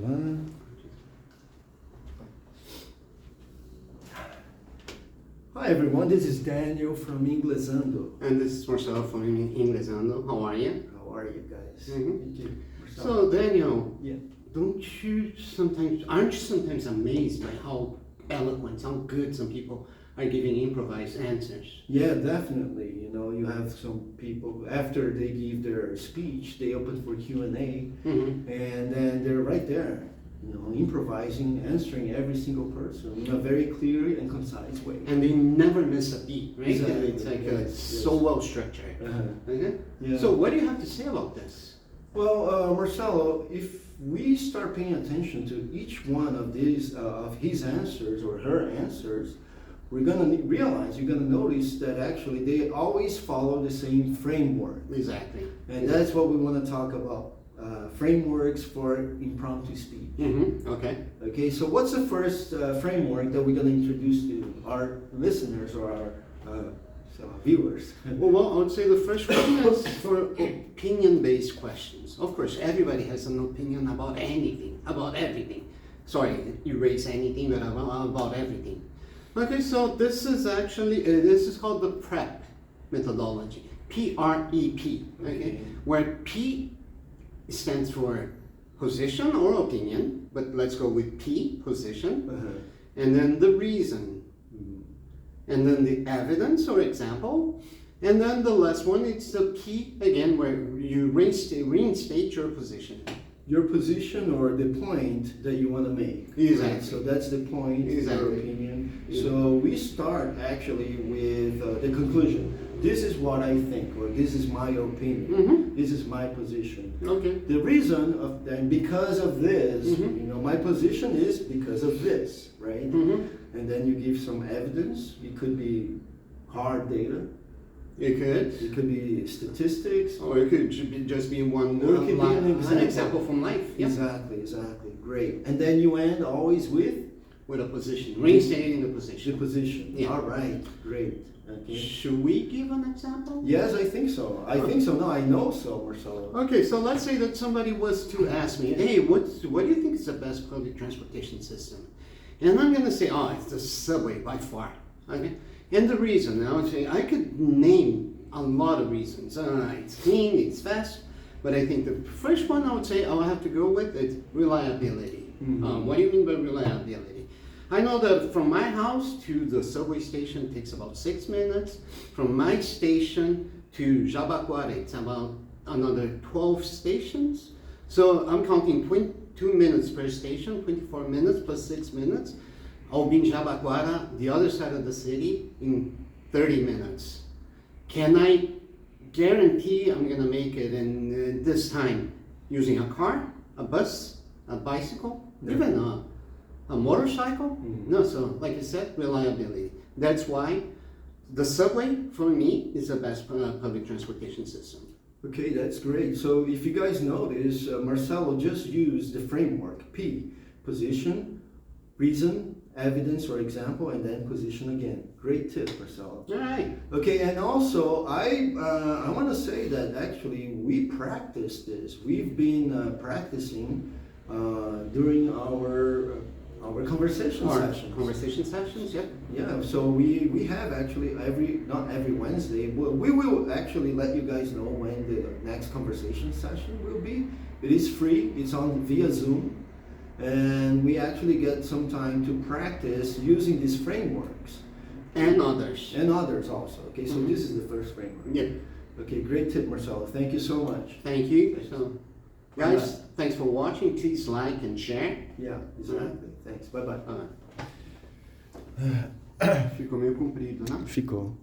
One. Hi everyone, this is Daniel from Inglesando. And this is Marcelo from Inglesando. How are you? How are you guys? Mhm. Thank you. So Daniel, Yeah. aren't you sometimes amazed by how eloquent, how good some people are giving improvised answers? Yeah, definitely. You know, you have some people, after they give their speech, they open for Q&A, Mm-hmm. and then they're right there, you know, improvising, answering every single person in a very clear and concise way. And they never miss a beat, right? Exactly. It's like Yes, so yes. well structured. Uh-huh. Okay? Yeah. So what do you have to say about this? Well, Marcelo, if we start paying attention to each one of these, of his answers or her answers, we're gonna realize, you're gonna notice that actually they always follow the same framework. Exactly. And that's what we want to talk about, frameworks for impromptu speech. Mm-hmm. Okay. Okay, so what's the first framework that we're gonna introduce to our listeners or our viewers? Well, I would say the first one is for opinion-based questions. Of course, everybody has an opinion about anything, about everything. Sorry, erase anything, but about everything. Okay, so this is actually, this is called the PrEP methodology, P-R-E-P, okay? Where P stands for position or opinion, but let's go with P, position, and then the reason, and then the evidence or example, and then the last one, it's the P, again, where you reinstate your position. Your position or the point that you want to make. Exactly. Right? So that's the point, Exactly. your opinion. So we start actually with the conclusion. This is what I think, or this is my opinion. Mm-hmm. This is my position. Okay. The reason of, and because of this, Mm-hmm. you know, my position is because of this, right? Mm-hmm. And then you give some evidence. It could be hard data. It could. It could be statistics. Or it could just be one Or it could be an example from life. Yep. Exactly. Great. And then you end always with With a position, reinstating the the position. position. Yeah. All right. Great. Okay. Should we give an example? Yes, I think so. I think so. No, I know so, Marcelo. Okay, so let's say that somebody was to ask me, hey, what do you think is the best public transportation system? And I'm going to say, oh, it's the subway by far. Okay? And the reason, I would say, I could name a lot of reasons. It's clean, it's fast, but I think the first one I would say I'll have to go with is reliability. Mhm. What do you mean by reliability? I know that from my house to the subway station takes about 6 minutes. From my station to Jabaquara, it's about another 12 stations. So I'm counting 22 minutes per station, 24 minutes plus 6 minutes. I'll be in Jabaquara, the other side of the city, in 30 minutes. Can I guarantee I'm gonna make it in this time using a car, a bus, a bicycle, even a motorcycle? Mhm. No, so like I said, reliability. That's why the subway, for me, is the best public transportation system. Okay, that's great. So if you guys notice, Marcelo just used the framework P: position, reason, evidence or example, and then position again. Great tip, Marcelo. All right. Okay, and also I want to say that actually we practice this. We've been practicing during our conversation sessions. Conversation sessions, yeah. Yeah, so we have actually not every Wednesday, we will actually let you guys know when the next conversation session will be. It is free, it's on via Zoom, and we actually get some time to practice using these frameworks. And others. And others also. Okay, so Mhm. this is the first framework. Yeah. Okay, great tip, Marcelo. Thank you so much. Thank you. Thanks. So, guys, thanks for watching. Please like and share. Yeah, exactly. Thanks. Bye-bye. Ficou meio comprido, né? Ficou.